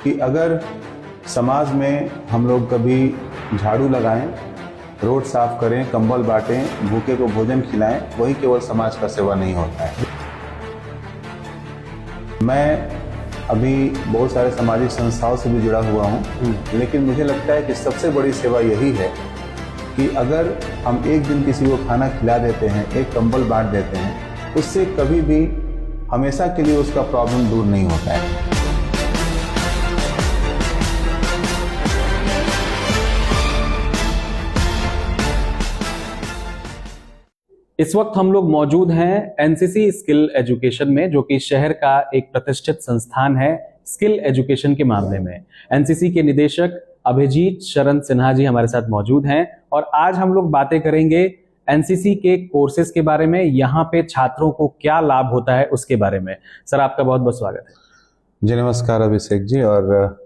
कि अगर समाज में हम लोग कभी झाड़ू लगाएं, रोड साफ करें, कंबल बांटें, भूखे को भोजन खिलाएं, वही केवल समाज का सेवा नहीं होता है। मैं अभी बहुत सारे सामाजिक संस्थाओं से भी जुड़ा हुआ हूँ, लेकिन मुझे लगता है कि सबसे बड़ी सेवा यही है कि अगर हम एक दिन किसी को खाना खिला देते हैं, एक कंबल बांट देते हैं, उससे कभी भी हमेशा के लिए उसका प्रॉब्लम दूर नहीं होता है। इस वक्त हम लोग मौजूद हैं एनसीसी स्किल एजुकेशन में, जो कि शहर का एक प्रतिष्ठित संस्थान है स्किल एजुकेशन के मामले में। एनसीसी के निदेशक अभिजीत शरण सिन्हा जी हमारे साथ मौजूद हैं और आज हम लोग बातें करेंगे एनसीसी के कोर्सेज के बारे में, यहाँ पे छात्रों को क्या लाभ होता है उसके बारे में। सर, आपका बहुत बहुत स्वागत है। जी नमस्कार अभिषेक जी, और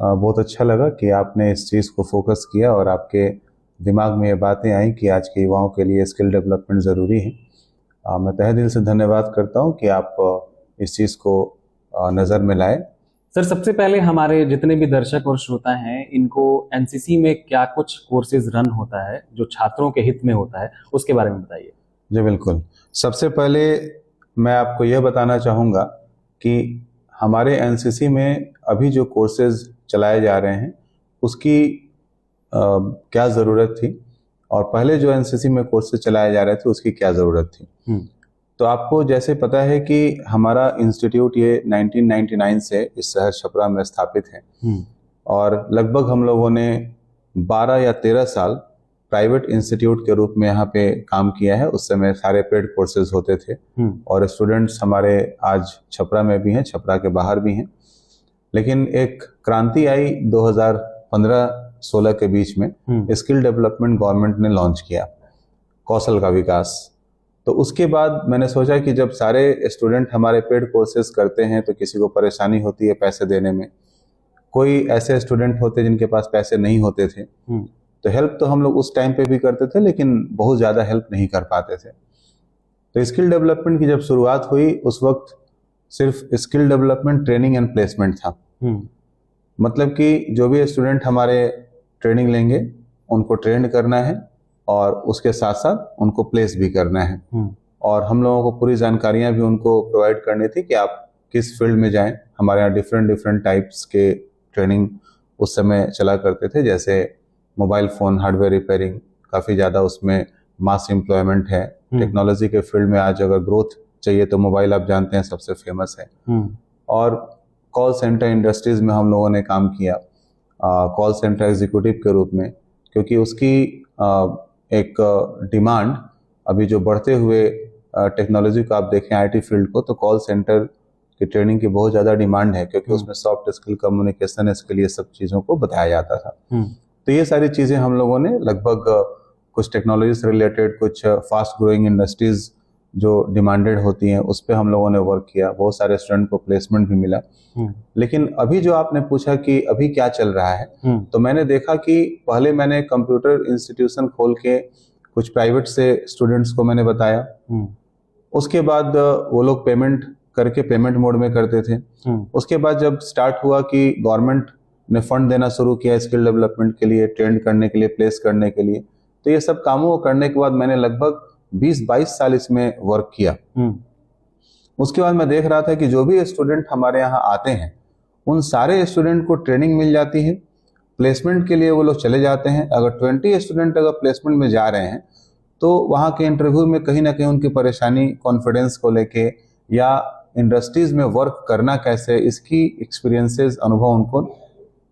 बहुत अच्छा लगा कि आपने इस चीज़ को फोकस किया और आपके दिमाग में ये बातें आई कि आज के युवाओं के लिए स्किल डेवलपमेंट ज़रूरी है। मैं तहे दिल से धन्यवाद करता हूँ कि आप इस चीज़ को नज़र में लाए। सर, सबसे पहले हमारे जितने भी दर्शक और श्रोता हैं, इनको एनसीसी में क्या कुछ कोर्सेज रन होता है जो छात्रों के हित में होता है, उसके बारे में बताइए। जी बिल्कुल। सबसे पहले मैं आपको यह बताना चाहूँगा कि हमारे एनसीसी में अभी जो कोर्सेज चलाए जा रहे हैं उसकी क्या ज़रूरत थी और पहले जो एनसीसी में कोर्सेज चलाए जा रहे थे उसकी क्या ज़रूरत थी। तो आपको जैसे पता है कि हमारा इंस्टीट्यूट ये 1999 से इस शहर छपरा में स्थापित है और लगभग हम लोगों ने 12 या 13 साल प्राइवेट इंस्टीट्यूट के रूप में यहाँ पे काम किया है। उस समय सारे पेड कोर्सेज होते थे और स्टूडेंट्स हमारे आज छपरा में भी हैं, छपरा के बाहर भी हैं। लेकिन एक क्रांति आई 2015-16 के बीच में, स्किल डेवलपमेंट गवर्नमेंट ने लॉन्च किया, कौशल का विकास। तो उसके बाद मैंने सोचा कि जब सारे स्टूडेंट हमारे पेड कोर्सेज करते हैं तो किसी को परेशानी होती है पैसे देने में, कोई ऐसे स्टूडेंट होते जिनके पास पैसे नहीं होते थे, तो हेल्प तो हम लोग उस टाइम पे भी करते थे लेकिन बहुत ज़्यादा हेल्प नहीं कर पाते थे। तो स्किल डेवलपमेंट की जब शुरुआत हुई उस वक्त सिर्फ skill development training and placement था। मतलब कि जो भी स्टूडेंट हमारे ट्रेनिंग लेंगे उनको ट्रेंड करना है और उसके साथ साथ उनको प्लेस भी करना है और हम लोगों को पूरी जानकारियां भी उनको प्रोवाइड करनी थी कि आप किस फील्ड में जाएं। हमारे यहाँ डिफरेंट टाइप्स के ट्रेनिंग उस समय चला करते थे, जैसे मोबाइल फ़ोन हार्डवेयर रिपेयरिंग, काफ़ी ज़्यादा उसमें मास एम्प्लॉयमेंट है। टेक्नोलॉजी के फील्ड में आज अगर ग्रोथ चाहिए तो मोबाइल आप जानते हैं सबसे फेमस है। और कॉल सेंटर इंडस्ट्रीज़ में हम लोगों ने काम किया कॉल सेंटर एग्जीक्यूटिव के रूप में, क्योंकि उसकी एक डिमांड अभी जो बढ़ते हुए टेक्नोलॉजी को आप देखें, आईटी फील्ड को, तो कॉल सेंटर की ट्रेनिंग की बहुत ज़्यादा डिमांड है, क्योंकि उसमें सॉफ्ट स्किल, कम्युनिकेशन स्किल, ये सब चीज़ों को बताया जाता था। तो ये सारी चीज़ें हम लोगों ने लगभग कुछ टेक्नोलॉजी से रिलेटेड, कुछ फास्ट ग्रोइंग इंडस्ट्रीज़ जो डिमांडेड होती हैं उस पर हम लोगों ने वर्क किया। बहुत सारे स्टूडेंट को प्लेसमेंट भी मिला। लेकिन अभी जो आपने पूछा कि अभी क्या चल रहा है, तो मैंने देखा कि पहले मैंने कंप्यूटर इंस्टीट्यूशन खोल के कुछ प्राइवेट से स्टूडेंट्स को मैंने बताया। उसके बाद वो लोग पेमेंट करके पेमेंट मोड में करते थे। उसके बाद जब स्टार्ट हुआ कि गवर्नमेंट ने फंड देना शुरू किया स्किल डेवलपमेंट के लिए, ट्रेंड करने के लिए, प्लेस करने के लिए, तो ये सब कामों को करने के बाद मैंने लगभग 20-22 साल इसमें वर्क किया। उसके बाद मैं देख रहा था कि जो भी स्टूडेंट हमारे यहाँ आते हैं उन सारे स्टूडेंट को ट्रेनिंग मिल जाती है, प्लेसमेंट के लिए वो लोग चले जाते हैं। अगर 20 स्टूडेंट अगर प्लेसमेंट में जा रहे हैं तो वहाँ के इंटरव्यू में कहीं ना कहीं उनकी परेशानी कॉन्फिडेंस को लेके या इंडस्ट्रीज में वर्क करना कैसे, इसकी एक्सपीरियंसेस, अनुभव उनको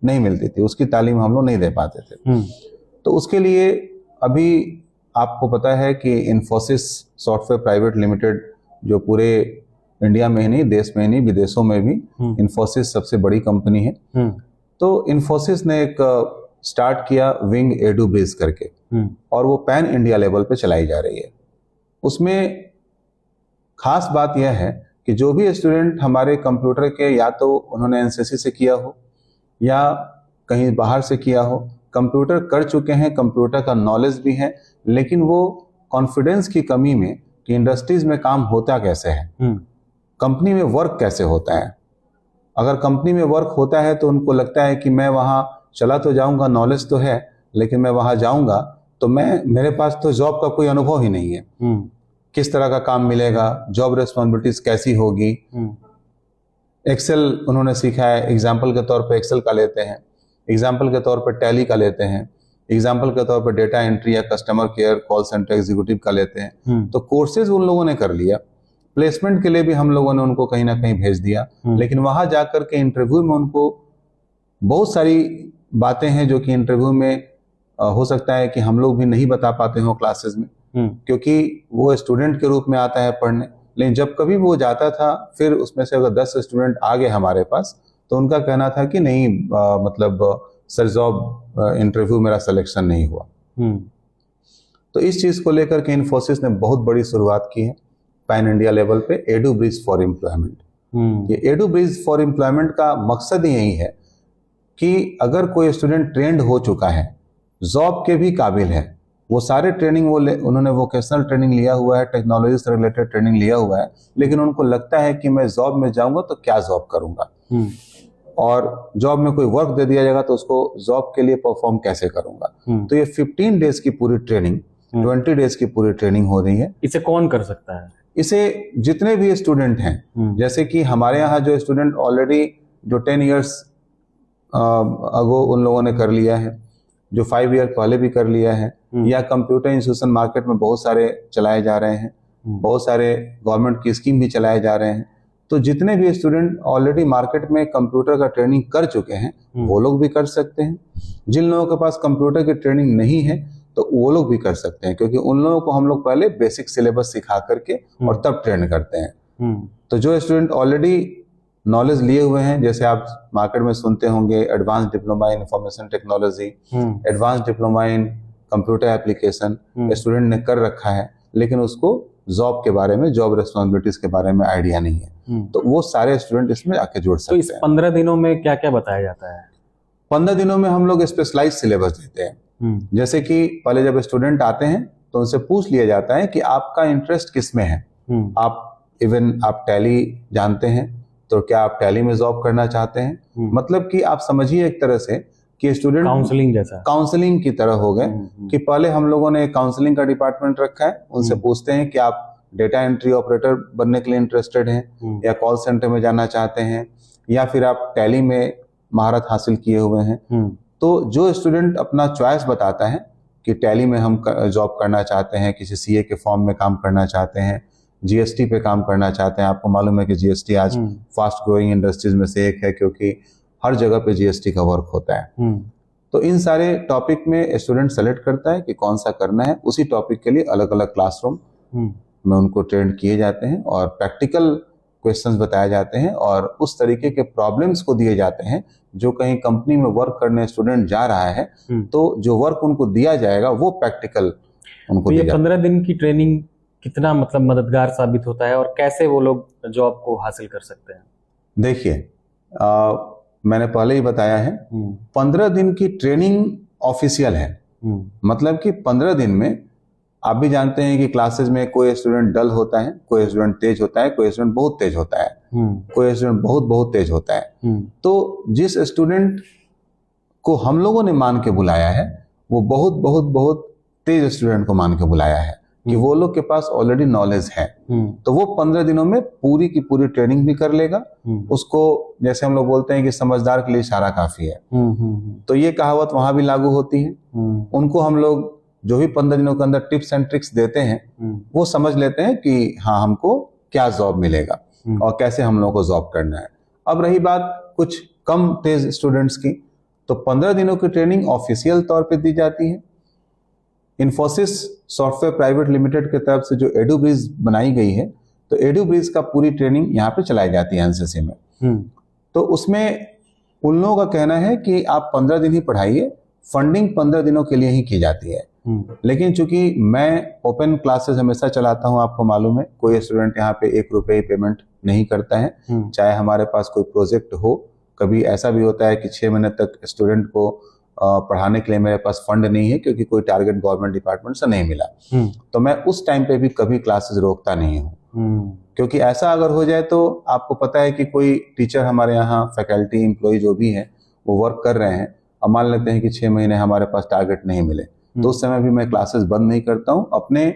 नहीं मिलती थी, उसकी तालीम हम लोग नहीं दे पाते थे। तो उसके लिए अभी आपको पता है कि इन्फोसिस सॉफ्टवेयर प्राइवेट लिमिटेड, जो पूरे इंडिया में ही नहीं, देश में ही नहीं, विदेशों में भी इन्फोसिस सबसे बड़ी कंपनी है। तो इन्फोसिस ने एक स्टार्ट किया विंग एडू ब्रिज करके, और वो पैन इंडिया लेवल पे चलाई जा रही है। उसमें खास बात यह है कि जो भी स्टूडेंट हमारे कंप्यूटर के, या तो उन्होंने एनसीसी से किया हो या कहीं बाहर से किया हो, कंप्यूटर कर चुके हैं, कंप्यूटर का नॉलेज भी है, लेकिन वो कॉन्फिडेंस की कमी में कि इंडस्ट्रीज में काम होता कैसे है, कंपनी में वर्क कैसे होता है, अगर कंपनी में वर्क होता है तो उनको लगता है कि मैं वहाँ चला तो जाऊँगा, नॉलेज तो है, लेकिन मैं वहाँ जाऊँगा तो मेरे पास तो जॉब का कोई अनुभव ही नहीं है। किस तरह का काम मिलेगा, जॉब रिस्पॉन्सिबिलिटीज कैसी होगी। एक्सेल उन्होंने सीखा है, एग्जाम्पल के तौर पे एक्सेल का लेते हैं, एग्जाम्पल के तौर पे टैली का लेते हैं, एग्जाम्पल के तौर पे डेटा एंट्री या customer care call centre executive का लेते हैं। तो कोर्सेज उन लोगों ने कर लिया, प्लेसमेंट के लिए भी हम लोगों ने उनको कहीं ना कहीं भेज दिया, लेकिन वहां जाकर के इंटरव्यू में उनको बहुत सारी बातें हैं जो कि इंटरव्यू में हो सकता है कि हम लोग भी नहीं बता पाते हो क्लासेस में, क्योंकि वो स्टूडेंट के रूप में आता है पढ़ने। लेकिन जब कभी वो जाता था, फिर उसमें से अगर 10 स्टूडेंट आ गए हमारे पास, तो उनका कहना था कि नहीं मतलब सर जॉब इंटरव्यू मेरा सिलेक्शन नहीं हुआ। तो इस चीज को लेकर के इन्फोसिस ने बहुत बड़ी शुरुआत की है पैन इंडिया लेवल पे, एडू ब्रिज फॉर एम्प्लॉयमेंट। ये एडू ब्रिज फॉर एम्प्लॉयमेंट का मकसद ही यही है कि अगर कोई स्टूडेंट ट्रेंड हो चुका है, जॉब के भी काबिल है, वो सारे ट्रेनिंग उन्होंने वोकेशनल ट्रेनिंग लिया हुआ है, टेक्नोलॉजी से रिलेटेड ट्रेनिंग लिया हुआ है, लेकिन उनको लगता है कि मैं जॉब में जाऊंगा तो क्या जॉब करूंगा, और जॉब में कोई वर्क दे दिया जाएगा तो उसको जॉब के लिए परफॉर्म कैसे करूंगा। तो ये 15 डेज की पूरी ट्रेनिंग, 20 डेज की पूरी ट्रेनिंग हो रही है। इसे कौन कर सकता है? इसे जितने भी स्टूडेंट हैं, जैसे कि हमारे यहाँ जो स्टूडेंट ऑलरेडी जो 10 ईयर्स अगो उन लोगों ने कर लिया है, जो 5 ईयर पहले भी कर लिया है, या कंप्यूटर इंस्टीट्यूशन मार्केट में बहुत सारे चलाए जा रहे हैं, बहुत सारे गवर्नमेंट की स्कीम भी चलाए जा रहे हैं। तो जितने भी स्टूडेंट ऑलरेडी मार्केट में कंप्यूटर का ट्रेनिंग कर चुके हैं, वो लोग भी कर सकते हैं। जिन लोगों के पास कंप्यूटर की ट्रेनिंग नहीं है तो वो लोग भी कर सकते हैं, क्योंकि उन लोगों को हम लोग पहले बेसिक सिलेबस सिखा करके और तब ट्रेन करते हैं। तो जो स्टूडेंट ऑलरेडी नॉलेज लिए हुए हैं, जैसे आप मार्केट में सुनते होंगे advance diploma in information technology, advance diploma in computer application, student ने कर रखा है, लेकिन उसको जॉब के बारे में, जॉब रिस्पॉन्सिबिलिटीज के बारे में आइडिया नहीं है, तो वो सारे स्टूडेंट इसमें आके जुड़ सकते हैं। तो इस 15 दिनों में क्या क्या बताया जाता है? 15 दिनों में हम लोग स्पेशलाइज सिलेबस देते हैं। जैसे कि पहले जब स्टूडेंट आते हैं तो उनसे पूछ लिया जाता है कि आपका इंटरेस्ट किस में है। आप टैली जानते हैं तो क्या आप टैली में जॉब करना चाहते हैं? मतलब कि आप समझिए एक तरह से कि स्टूडेंट काउंसलिंग जैसा, काउंसलिंग की तरह हो गए कि पहले हम लोगों ने काउंसलिंग का डिपार्टमेंट रखा है, उनसे पूछते हैं कि आप डेटा एंट्री ऑपरेटर बनने के लिए इंटरेस्टेड हैं, या कॉल सेंटर में जाना चाहते हैं, या फिर आप टैली में महारत हासिल किए हुए हैं। तो जो स्टूडेंट अपना चॉइस बताता है कि टैली में हम जॉब करना चाहते हैं, किसी सीए के फॉर्म में काम करना चाहते हैं, जीएसटी पे काम करना चाहते हैं। आपको मालूम है कि जीएसटी आज फास्ट ग्रोइंग इंडस्ट्रीज में से एक है, क्योंकि हर जगह पे जीएसटी का वर्क होता है। तो इन सारे टॉपिक में स्टूडेंट सेलेक्ट करता है कि कौन सा करना है। उसी टॉपिक के लिए अलग अलग क्लासरूम में उनको ट्रेन किए जाते हैं और प्रैक्टिकल क्वेश्चंस बताए जाते हैं, और उस तरीके के प्रॉब्लम्स को दिए जाते हैं जो कहीं कंपनी में वर्क करने स्टूडेंट जा रहा है तो जो वर्क उनको दिया जाएगा वो प्रैक्टिकल उनको दिया जाएगा। 15 दिन की ट्रेनिंग कितना मतलब मददगार साबित होता है और कैसे वो लोग जॉब को हासिल कर सकते हैं? देखिए, मैंने पहले ही बताया है, 15 दिन की ट्रेनिंग ऑफिशियल है। मतलब कि 15 दिन में आप भी जानते हैं कि क्लासेस में कोई स्टूडेंट डल होता है, कोई स्टूडेंट तेज होता है, कोई स्टूडेंट बहुत तेज होता है, कोई स्टूडेंट बहुत तेज होता है। तो जिस स्टूडेंट को हम लोगों ने मान के बुलाया है वो बहुत तेज स्टूडेंट को मान के बुलाया है कि वो लोग के पास ऑलरेडी नॉलेज है। तो वो 15 दिनों में पूरी की पूरी ट्रेनिंग भी कर लेगा। उसको जैसे हम लोग बोलते हैं कि समझदार के लिए इशारा काफी है, तो ये कहावत वहां भी लागू होती है। उनको हम लोग जो भी 15 दिनों के अंदर टिप्स एंड ट्रिक्स देते हैं वो समझ लेते हैं कि हाँ हमको क्या जॉब मिलेगा और कैसे हम लोगों को जॉब करना है। अब रही बात कुछ कम तेज स्टूडेंट्स की, तो 15 दिनों की ट्रेनिंग ऑफिशियल तौर पे दी जाती है। इन्फोसिस सॉफ्टवेयर प्राइवेट लिमिटेड की तरफ से जो एडू ब्रिज बनाई गई है, तो एडू ब्रिज का पूरी ट्रेनिंग यहाँ पे चलाई जाती है एनसीसी में। तो उसमें उन लोगों का कहना है कि आप 15 दिन ही पढ़ाइए, फंडिंग 15 दिनों के लिए ही की जाती है। लेकिन चूंकि मैं ओपन क्लासेस हमेशा चलाता हूं, आपको मालूम है कोई स्टूडेंट यहाँ पे 1 रुपए पेमेंट नहीं करता है, चाहे हमारे पास कोई प्रोजेक्ट हो। कभी ऐसा भी होता है कि 6 महीने तक स्टूडेंट को पढ़ाने के लिए मेरे पास फंड नहीं है क्योंकि कोई टारगेट गवर्नमेंट डिपार्टमेंट से नहीं मिला, तो मैं उस टाइम पे भी कभी क्लासेस रोकता नहीं हूँ। क्योंकि ऐसा अगर हो जाए तो आपको पता है कि कोई टीचर हमारे यहाँ, फैकल्टी एम्प्लॉय जो भी है वो वर्क कर रहे हैं, अब मान लेते हैं कि 6 महीने हमारे पास टारगेट नहीं मिले, तो उस समय भी मैं क्लासेस बंद नहीं करता हूँ। अपने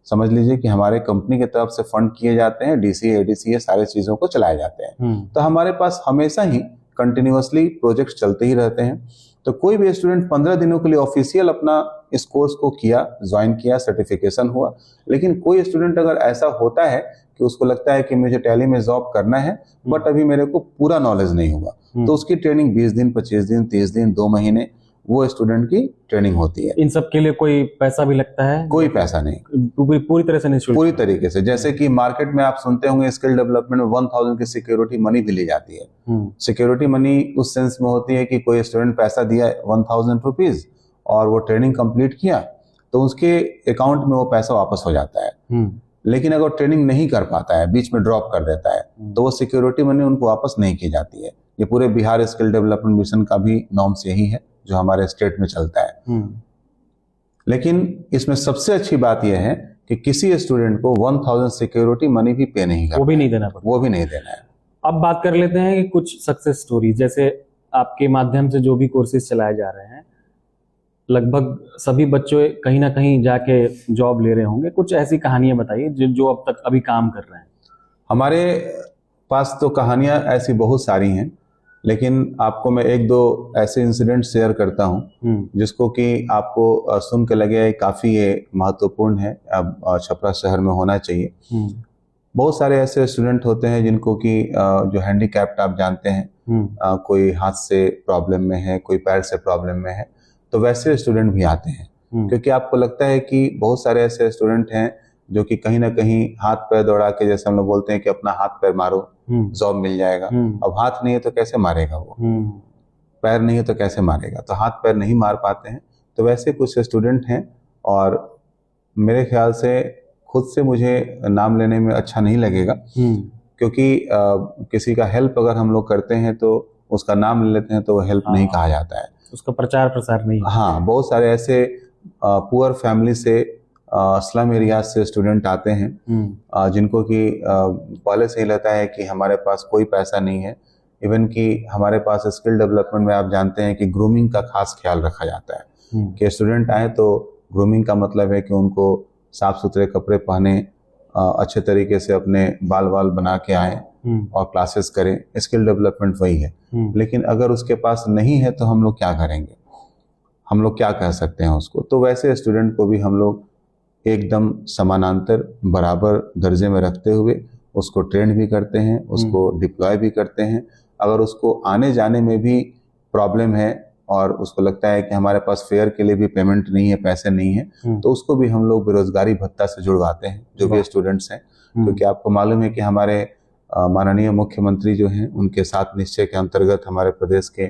समझ लीजिए कि हमारे कंपनी की तरफ से फंड किए जाते हैं, डीसीए एडीसीए सारे चीज़ों को चलाए जाते हैं। तो हमारे पास हमेशा ही कंटिन्यूअसली प्रोजेक्ट्स चलते ही रहते हैं। तो कोई भी स्टूडेंट 15 दिनों के लिए ऑफिशियल अपना इस कोर्स को किया, ज्वाइन किया, सर्टिफिकेशन हुआ, लेकिन कोई स्टूडेंट अगर ऐसा होता है कि उसको लगता है कि मुझे टैली में जॉब करना है बट अभी मेरे को पूरा नॉलेज नहीं हुआ, तो उसकी ट्रेनिंग 20 दिन, 25 दिन, 30 दिन, 2 महीने वो स्टूडेंट की ट्रेनिंग होती है। इन सब के लिए कोई पैसा भी लगता है? कोई पैसा नहीं, पूरी तरह से निःशुल्क। पूरी तरीके से। जैसे कि मार्केट में आप सुनते होंगे स्किल डेवलपमेंट में 1000 की सिक्योरिटी मनी भी ली जाती है। सिक्योरिटी मनी उस सेंस में होती है कि कोई स्टूडेंट पैसा दिया 1000 रुपीज और वो ट्रेनिंग कंप्लीट किया तो उसके अकाउंट में वो पैसा वापस हो जाता है। लेकिन अगर ट्रेनिंग नहीं कर पाता है, बीच में ड्रॉप कर देता है, तो वो सिक्योरिटी मनी उनको वापस नहीं की जाती है। ये पूरे बिहार स्किल डेवलपमेंट मिशन का भी नॉर्म्स यही है जो हमारे स्टेट में चलता है। लेकिन इसमें सबसे अच्छी बात यह है कि किसी स्टूडेंट को 1000 सिक्योरिटी मनी भी पे नहीं करना, वो भी नहीं देना पड़ता, वो भी नहीं देना है। अब बात कर लेते हैं कि कुछ सक्सेस स्टोरी, जैसे आपके माध्यम से जो भी कोर्सेज चलाए जा रहे हैं, लगभग सभी बच्चे कहीं ना कहीं जाके जॉब ले रहे होंगे। कुछ ऐसी कहानियां बताइए जो अब तक अभी काम कर रहे हैं। हमारे पास तो कहानियां ऐसी बहुत सारी हैं, लेकिन आपको मैं एक दो ऐसे इंसिडेंट शेयर करता हूं जिसको कि आपको सुन के लगे काफ़ी ये महत्वपूर्ण है, अब छपरा शहर में होना चाहिए। बहुत सारे ऐसे स्टूडेंट होते हैं जिनको कि जो हैंडीकैप्ड आप जानते हैं, कोई हाथ से प्रॉब्लम में है, कोई पैर से प्रॉब्लम में है, तो वैसे स्टूडेंट भी आते हैं। क्योंकि आपको लगता है कि बहुत सारे ऐसे स्टूडेंट हैं जो कि कहीं ना कहीं हाथ पैर दौड़ा के, जैसे हम लोग बोलते हैं कि अपना हाथ पैर मारो जॉब मिल जाएगा। अब हाथ नहीं है तो कैसे मारेगा वो, पैर नहीं है तो कैसे मारेगा, तो हाथ पैर नहीं मार पाते हैं। तो वैसे कुछ स्टूडेंट हैं और मेरे ख्याल से खुद से मुझे नाम लेने में अच्छा नहीं लगेगा, क्योंकि किसी का हेल्प अगर हम लोग करते हैं तो उसका नाम ले लेते हैं तो वो हेल्प नहीं कहा जाता है, उसका प्रचार प्रसार नहीं। हाँ, बहुत सारे ऐसे पुअर फैमिली से, स्लम एरिया से स्टूडेंट आते हैं जिनको कि पहले से ही लगता है कि हमारे पास कोई पैसा नहीं है। इवन कि हमारे पास स्किल डेवलपमेंट में आप जानते हैं कि ग्रूमिंग का खास ख्याल रखा जाता है कि स्टूडेंट आए तो ग्रूमिंग का मतलब है कि उनको साफ सुथरे कपड़े पहने, अच्छे तरीके से अपने बाल बना के आए और क्लासेस करें। स्किल डेवलपमेंट वही है। लेकिन अगर उसके पास नहीं है तो हम लोग क्या करेंगे, हम लोग क्या कह सकते हैं उसको। तो वैसे स्टूडेंट को भी हम लोग एकदम समानांतर बराबर दर्जे में रखते हुए उसको ट्रेन भी करते हैं, उसको डिप्लॉय भी करते हैं। अगर उसको आने जाने में भी प्रॉब्लम है और उसको लगता है कि हमारे पास फेयर के लिए भी पेमेंट नहीं है, पैसे नहीं है, तो उसको भी हम लोग बेरोजगारी भत्ता से जुड़वाते हैं जो भी स्टूडेंट्स हैं। क्योंकि आपको मालूम है कि हमारे माननीय मुख्यमंत्री जो हैं उनके साथ निश्चय के अंतर्गत, हमारे प्रदेश के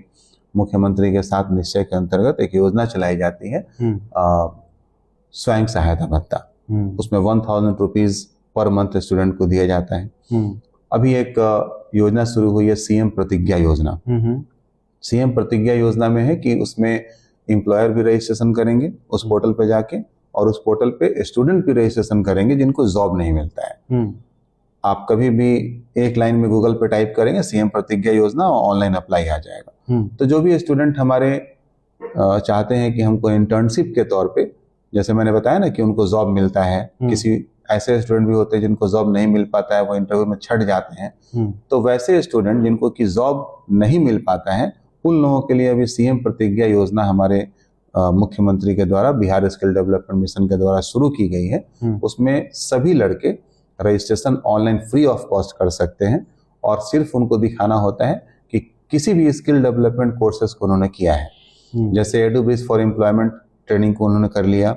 मुख्यमंत्री के साथ निश्चय के अंतर्गत एक योजना चलाई जाती है, स्वयं सहायता भत्ता। उसमें 1000 रुपीज पर मंथ स्टूडेंट को दिया जाता है। अभी एक योजना शुरू हुई है सीएम प्रतिज्ञा योजना। सीएम प्रतिज्ञा योजना में है कि उसमें एम्प्लॉयर भी रजिस्ट्रेशन करेंगे उस पोर्टल पे जाके, और उस पोर्टल पे स्टूडेंट भी रजिस्ट्रेशन करेंगे जिनको जॉब नहीं मिलता है। आप कभी भी एक लाइन में गूगल पे टाइप करेंगे सीएम प्रतिज्ञा योजना, ऑनलाइन अप्लाई आ जाएगा। तो जो भी स्टूडेंट हमारे चाहते हैं कि हमको इंटर्नशिप के तौर पे, जैसे मैंने बताया ना कि उनको जॉब मिलता है, किसी ऐसे स्टूडेंट भी होते हैं जिनको जॉब नहीं मिल पाता है, वो इंटरव्यू में छट जाते हैं, तो वैसे स्टूडेंट जिनको कि जॉब नहीं मिल पाता है उन लोगों के लिए अभी सीएम प्रतिज्ञा योजना हमारे मुख्यमंत्री के द्वारा, बिहार स्किल डेवलपमेंट मिशन के द्वारा शुरू की गई है। उसमें सभी लड़के registration online free of cost कर सकते हैं और सिर्फ उनको दिखाना होता है कि किसी भी स्किल डेवलपमेंट कोर्सेज को उन्होंने किया है। जैसे एडुबिस फॉर एम्प्लॉयमेंट ट्रेनिंग को उन्होंने कर लिया,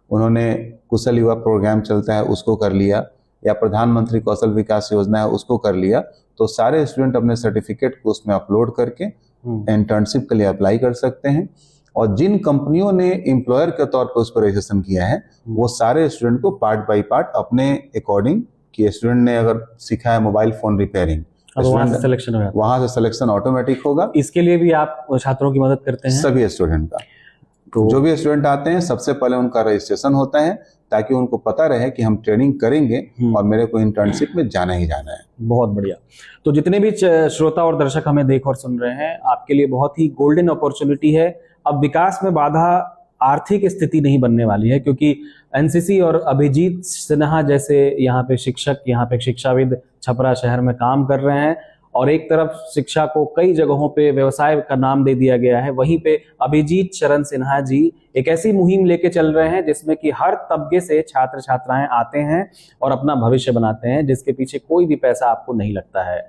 उन्होंने कुशल युवा प्रोग्राम चलता है उसको कर लिया, या प्रधानमंत्री कौशल विकास योजना है उसको कर लिया, तो सारे स्टूडेंट अपने सर्टिफिकेट को उसमें अपलोड करके इंटर्नशिप के लिए अप्लाई कर सकते हैं। और जिन कंपनियों ने एम्प्लॉयर के तौर पर उस पर रजिस्ट्रेशन किया है वो सारे स्टूडेंट को पार्ट बाय पार्ट अपने अकॉर्डिंग, कि स्टूडेंट ने अगर सीखा है मोबाइल फोन रिपेयरिंग, वहां से सिलेक्शन होगा, वहां से सिलेक्शन ऑटोमेटिक होगा। इसके लिए भी आप छात्रों की मदद करते हैं? सभी स्टूडेंट का, तो जो भी स्टूडेंट आते हैं सबसे पहले उनका रजिस्ट्रेशन होता है, ताकि उनको पता रहे कि हम ट्रेनिंग करेंगे और मेरे को इंटर्नशिप में जाना ही जाना है। बहुत बढ़िया। तो जितने भी श्रोता और दर्शक हमें देख और सुन रहे हैं, आपके लिए बहुत ही गोल्डन अपॉर्चुनिटी है। अब विकास में बाधा आर्थिक स्थिति नहीं बनने वाली है, क्योंकि एनसीसी और अभिजीत सिन्हा जैसे यहाँ पे शिक्षक, यहाँ पे शिक्षाविद छपरा शहर में काम कर रहे हैं। और एक तरफ शिक्षा को कई जगहों पे व्यवसाय का नाम दे दिया गया है, वहीं पे अभिजीत शरण सिन्हा जी एक ऐसी मुहिम लेके चल रहे हैं जिसमें कि हर तबके से छात्र छात्राएं आते हैं और अपना भविष्य बनाते हैं, जिसके पीछे कोई भी पैसा आपको नहीं लगता है।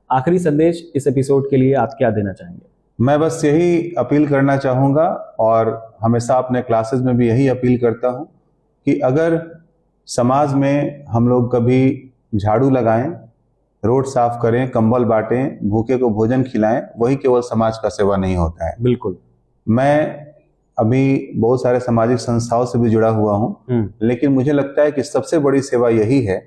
आखिरी संदेश इस एपिसोड के लिए आप क्या देना चाहेंगे? मैं बस यही अपील करना चाहूँगा और हमेशा अपने क्लासेस में भी यही अपील करता हूँ कि अगर समाज में हम लोग कभी झाड़ू लगाएं, रोड साफ करें, कंबल बांटें, भूखे को भोजन खिलाएं, वही केवल समाज का सेवा नहीं होता है। बिल्कुल। मैं अभी बहुत सारे सामाजिक संस्थाओं से भी जुड़ा हुआ हूँ, लेकिन मुझे लगता है कि सबसे बड़ी सेवा यही है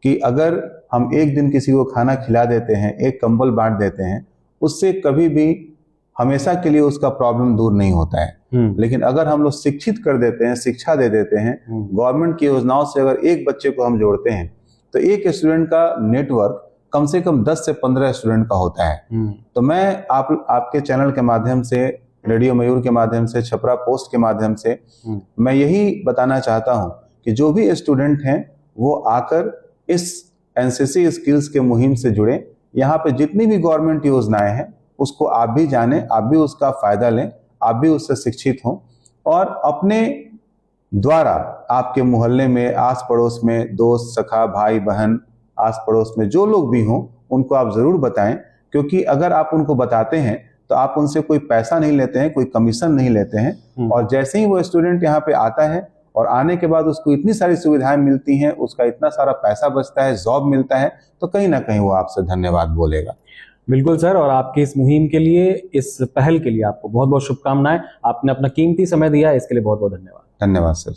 कि अगर हम एक दिन किसी को खाना खिला देते हैं, एक कंबल बांट देते हैं, उससे कभी भी हमेशा के लिए उसका प्रॉब्लम दूर नहीं होता है। लेकिन अगर हम लोग शिक्षित कर देते हैं, शिक्षा दे देते हैं, गवर्नमेंट की योजनाओं से अगर एक बच्चे को हम जोड़ते हैं तो एक स्टूडेंट का नेटवर्क कम से कम 10 से 15 स्टूडेंट का होता है। तो मैं आपके चैनल के माध्यम से, रेडियो मयूर के माध्यम से, छपरा पोस्ट के माध्यम से मैं यही बताना चाहता हूं कि जो भी स्टूडेंट हैं वो आकर इस एनसीसी स्किल्स के मुहिम से जुड़े। यहाँ पे जितनी भी गवर्नमेंट योजनाएं हैं उसको आप भी जानें, आप भी उसका फायदा लें, आप भी उससे शिक्षित हों और अपने द्वारा आपके मोहल्ले में, आस पड़ोस में, दोस्त सखा, भाई बहन, आस पड़ोस में जो लोग भी हों उनको आप जरूर बताएं, क्योंकि अगर आप उनको बताते हैं तो आप उनसे कोई पैसा नहीं लेते हैं, कोई कमीशन नहीं लेते हैं। और जैसे ही वो स्टूडेंट यहाँ पे आता है और आने के बाद उसको इतनी सारी सुविधाएं मिलती हैं, उसका इतना सारा पैसा बचता है, जॉब मिलता है, तो कहीं ना कहीं वो आपसे धन्यवाद बोलेगा। बिल्कुल सर, और आपकी इस मुहिम के लिए, इस पहल के लिए आपको बहुत बहुत शुभकामनाएं। आपने अपना कीमती समय दिया, इसके लिए बहुत बहुत धन्यवाद। धन्यवाद सर।